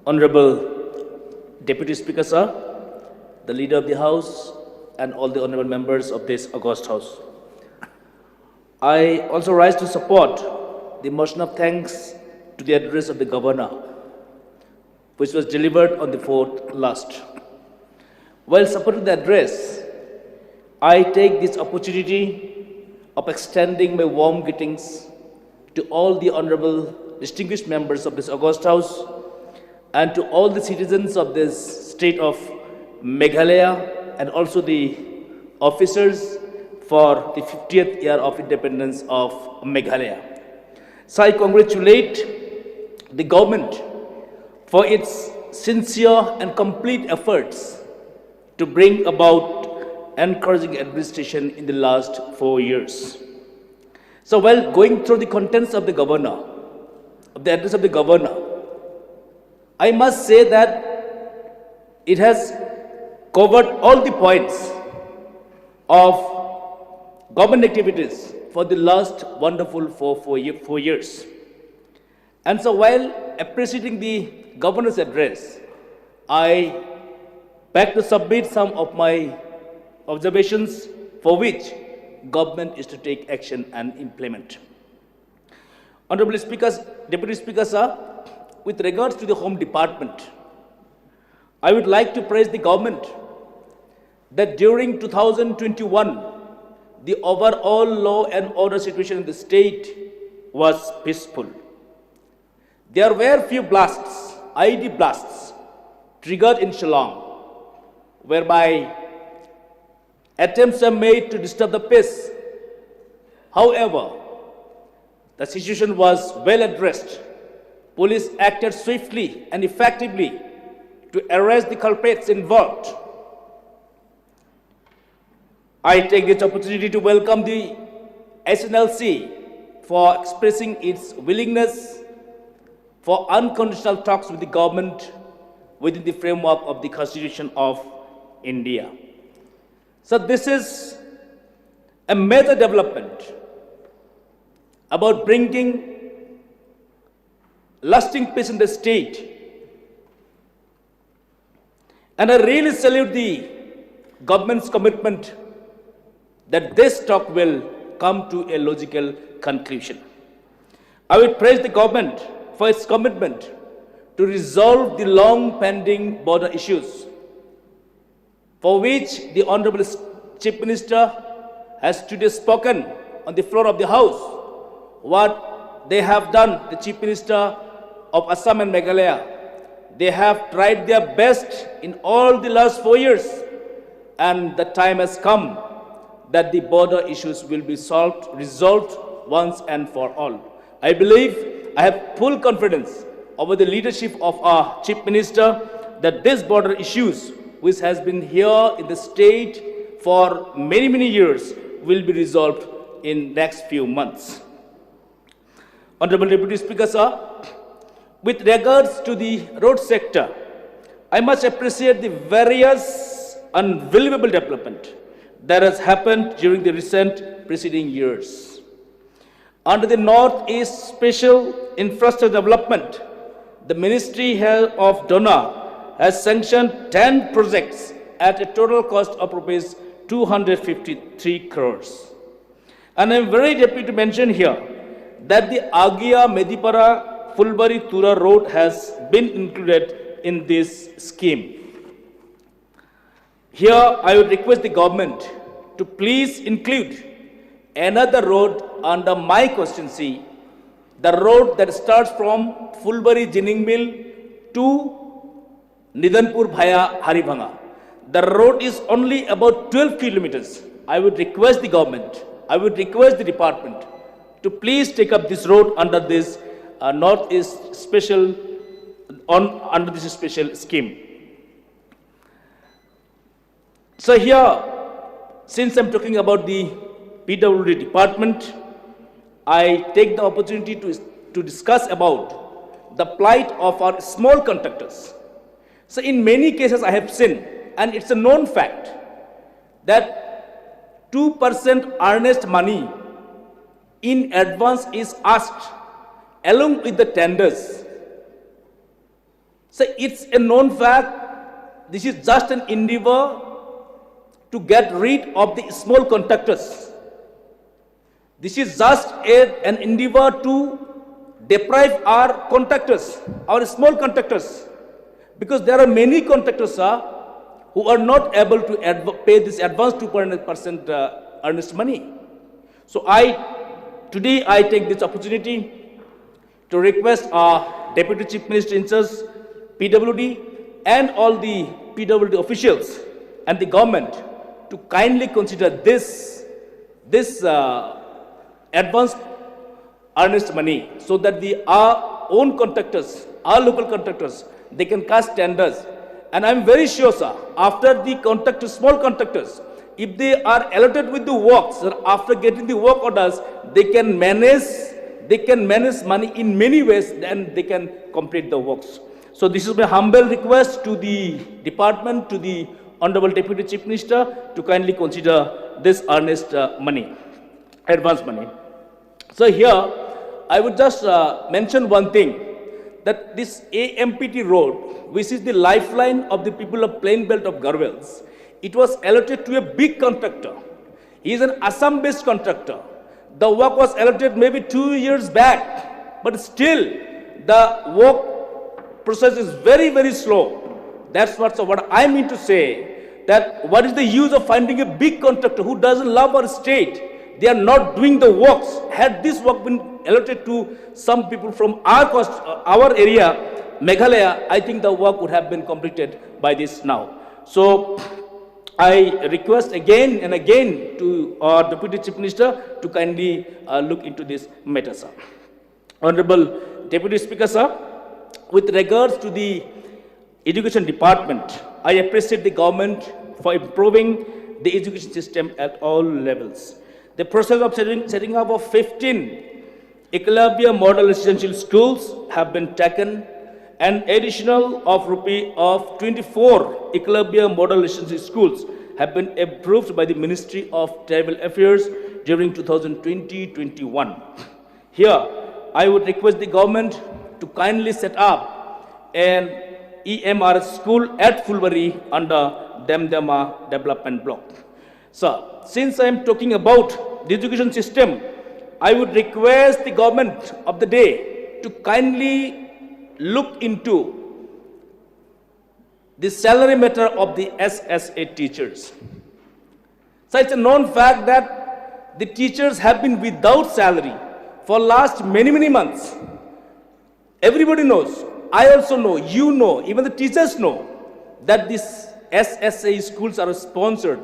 Honorable Deputy Speaker, sir, the Leader of the House, and all the honorable members of this august House. I also rise to support the motion of thanks to the address of the Governor, which was delivered on the 4th last. While supporting the address, I take this opportunity of extending my warm greetings to all the honorable distinguished members of this august House and to all the citizens of this state of Meghalaya and also the officers for the 50th year of independence of Meghalaya. So I congratulate the government for its sincere and complete efforts to bring about encouraging administration in the last 4 years. So while going through the contents of the governor, of the address of the governor, I must say that it has covered all the points of government activities for the last wonderful four years. And so while appreciating the governor's address, I beg to submit some of my observations for which government is to take action and implement. Honorable Speakers, Deputy Speaker, sir, with regards to the Home Department, I would like to praise the government that during 2021, the overall law and order situation in the state was peaceful. There were few blasts, IED blasts, triggered in Shillong, whereby attempts are made to disturb the peace. However, the situation was well addressed. Police acted swiftly and effectively to arrest the culprits involved. I take this opportunity to welcome the SNLC for expressing its willingness for unconditional talks with the government within the framework of the Constitution of India. So this is a major development about bringing lasting peace in the state. And I really salute the government's commitment that this talk will come to a logical conclusion. I would praise the government for its commitment to resolve the long pending border issues, for which the Honorable Chief Minister has today spoken on the floor of the House. What they have done, the Chief Minister of Assam and Meghalaya, they have tried their best in all the last 4 years, and the time has come that the border issues will be resolved once and for all. I believe, I have full confidence over the leadership of our Chief Minister that these border issues, which has been here in the state for many years, will be resolved in next few months. Honorable Deputy Speaker, sir, with regards to the road sector, I must appreciate the various unbelievable development that has happened during the recent preceding years. Under the Northeast Special Infrastructure Development, the Ministry of DONA has sanctioned 10 projects at a total cost of rupees 253 crores. And I am very happy to mention here that the Agia Medipara Fulbari Tura Road has been included in this scheme. Here, I would request the government to please include another road under my constituency, the road that starts from Fulbari Jinning Mill to Nidanpur via Haribhanga. The road is only about 12 kilometers. I would request the government, I would request the department to please take up this road under this Northeast Special, under this special scheme. So here, since I'm talking about the PWD department, I take the opportunity to discuss about the plight of our small contractors. So in many cases I have seen, and it's a known fact, that 2% earnest money in advance is asked along with the tenders. So it's a known fact, this is just an endeavor to get rid of the small contractors. This is just an endeavor to deprive our contractors, our small contractors, because there are many contractors who are not able to pay this advance 2% earnest money. So today I take this opportunity to request our Deputy Chief Minister in charge, PWD, and all the PWD officials and the government to kindly consider this advance earnest money, so that our own contractors, our local contractors, they can cast tenders. And I'm very sure, sir, after the contractors, small contractors, if they are allotted with the works, after getting the work orders, they can manage money in many ways, then they can complete the works. So this is my humble request to the department, to the Honorable Deputy Chief Minister, to kindly consider this earnest money, advance money. So here, I would just mention one thing, that this AMPT road, which is the lifeline of the people of plain belt of Garhwals, it was allotted to a big contractor. He is an Assam-based contractor. The work was allotted maybe 2 years back, but still the work process is very, very slow. That's what I mean to say, that what is the use of finding a big contractor who doesn't love our state? They are not doing the works. Had this work been allotted to some people from our area, Meghalaya, I think the work would have been completed by this now. So I request again and again to our Deputy Chief Minister to kindly look into this matter, sir. Honorable Deputy Speaker, sir, with regards to the Education Department, I appreciate the government for improving the education system at all levels. The process of setting up of 15 Eklavya Model Residential Schools have been taken. An additional of 24 Eklavya Model Residential Schools have been approved by the Ministry of Tribal Affairs during 2020-21. Here, I would request the government to kindly set up an EMRS school at Fulbari under Damdama Development Block. So, since I am talking about the education system, I would request the government of the day to kindly look into the salary matter of the SSA teachers. So it's a known fact that the teachers have been without salary for last many months. Everybody knows, I also know, you know, even the teachers know that these SSA schools are sponsored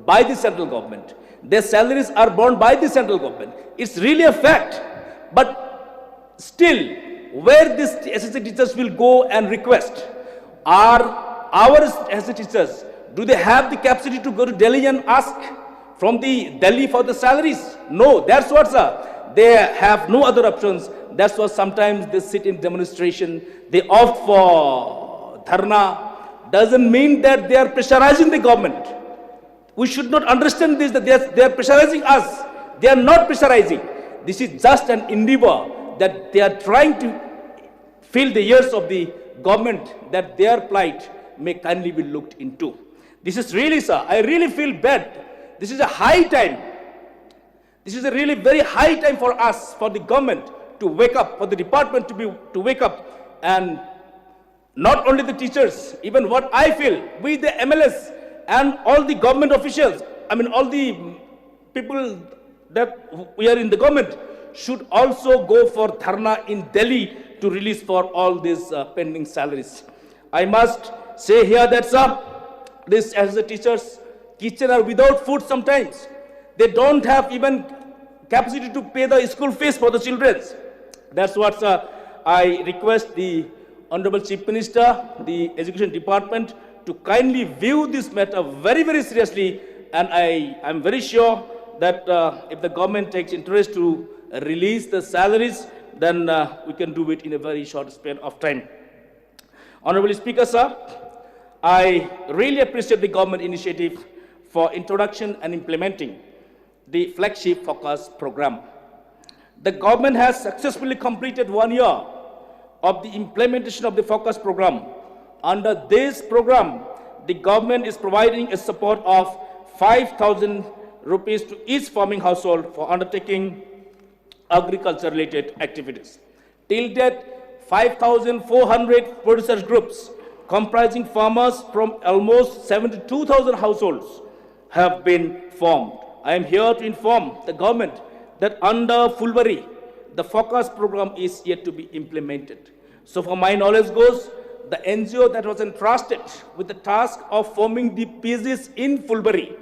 by the central government. Their salaries are borne by the central government. It's really a fact. But still, where these SSA teachers will go and request, are our SSA teachers, do they have the capacity to go to Delhi and ask from the Delhi for the salaries? No, that's what, sir. They have no other options. That's why sometimes they sit in demonstration, they opt for dharna. Doesn't mean that they are pressurizing the government. We should not understand this, that they are pressurizing us. They are not pressurizing. This is just an endeavor that they are trying to fill the ears of the government, that their plight may kindly be looked into. This is really, sir, I really feel bad. This is a high time. This is a really very high time for us, for the government to wake up, for the department to wake up, and not only the teachers, even what I feel, we the MLS and all the government officials, I mean all the people that we are in the government, should also go for dharna in Delhi to release for all these pending salaries. I must say here that, sir, this as the teachers are without food sometimes. They don't have even capacity to pay the school fees for the children. That's what, sir, I request the Honorable Chief Minister, the Education Department, to kindly view this matter very seriously, and I am very sure that if the government takes interest to release the salaries, then we can do it in a very short span of time. Honorable Speaker, sir, I really appreciate the government initiative for introduction and implementing the flagship focus program. The government has successfully completed 1 year of the implementation of the focus program, Under this program, the government is providing a support of 5,000 rupees to each farming household for undertaking agriculture-related activities. Till date, 5,400 producers groups comprising farmers from almost 72,000 households have been formed. I am here to inform the government that under Fulbari, the focus program is yet to be implemented. So for my knowledge goes, the NGO that was entrusted with the task of forming the PGs in Fulbari,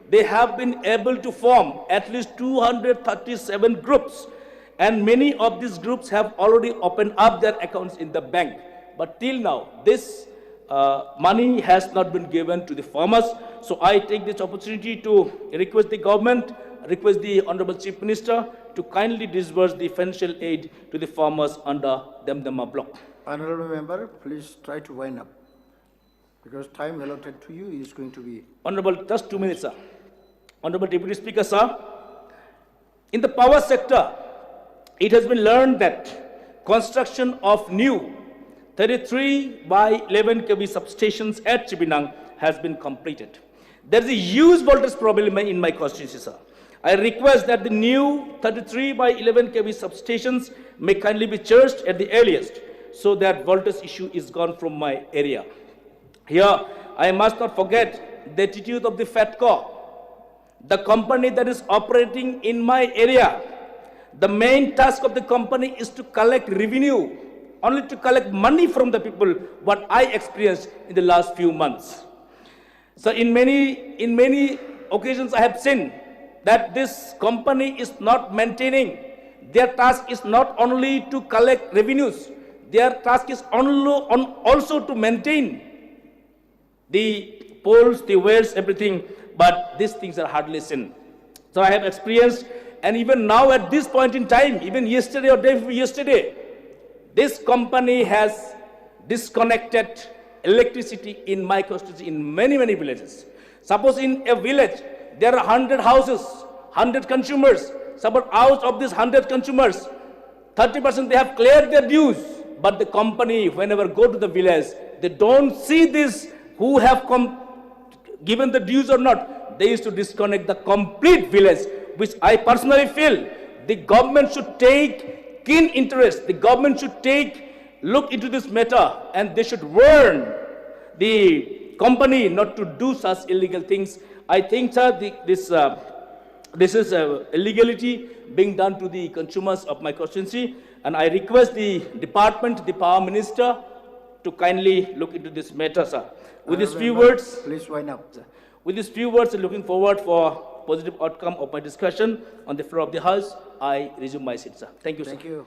they have been able to form at least 237 groups, and many of these groups have already opened up their accounts in the bank. But till now, this money has not been given to the farmers. So I take this opportunity to request the government, request the Honorable Chief Minister to kindly disburse the financial aid to the farmers under Damdama block. Honorable member, please try to wind up, because time allotted to you is going to be... Honorable, just 2 minutes, sir. Honorable Deputy Speaker, sir, in the power sector, it has been learned that construction of new 33 by 11 kV substations at Chibinang has been completed. There is a huge voltage problem in my constituency, sir. I request that the new 33 by 11 kV substations may kindly be charged at the earliest, so that voltage issue is gone from my area. Here, I must not forget the attitude of the FATCO, the company that is operating in my area. The main task of the company is to collect revenue, only to collect money from the people, what I experienced in the last few months. So in many occasions I have seen that this company is not maintaining. Their task is not only to collect revenues, their task is also to maintain the poles, the wells, everything, but these things are hardly seen. So I have experienced, and even now at this point in time, even yesterday or day before yesterday, this company has disconnected electricity in my constituency in many villages. Suppose in a village, there are 100 houses, 100 consumers. Suppose out of these 100 consumers, 30% they have cleared their dues. But the company, whenever go to the village, they don't see this, who have given the dues or not. They used to disconnect the complete village, which I personally feel the government should take keen interest. The government should look into this matter, and they should warn the company not to do such illegal things. I think, sir, this is illegality being done to the consumers of my constituency, and I request the department, the power minister, to kindly look into this matter, sir. With these few words, please wind up. With these few words, looking forward for positive outcome of my discussion on the floor of the House, I resume my seat, sir. Thank you, sir. Thank you.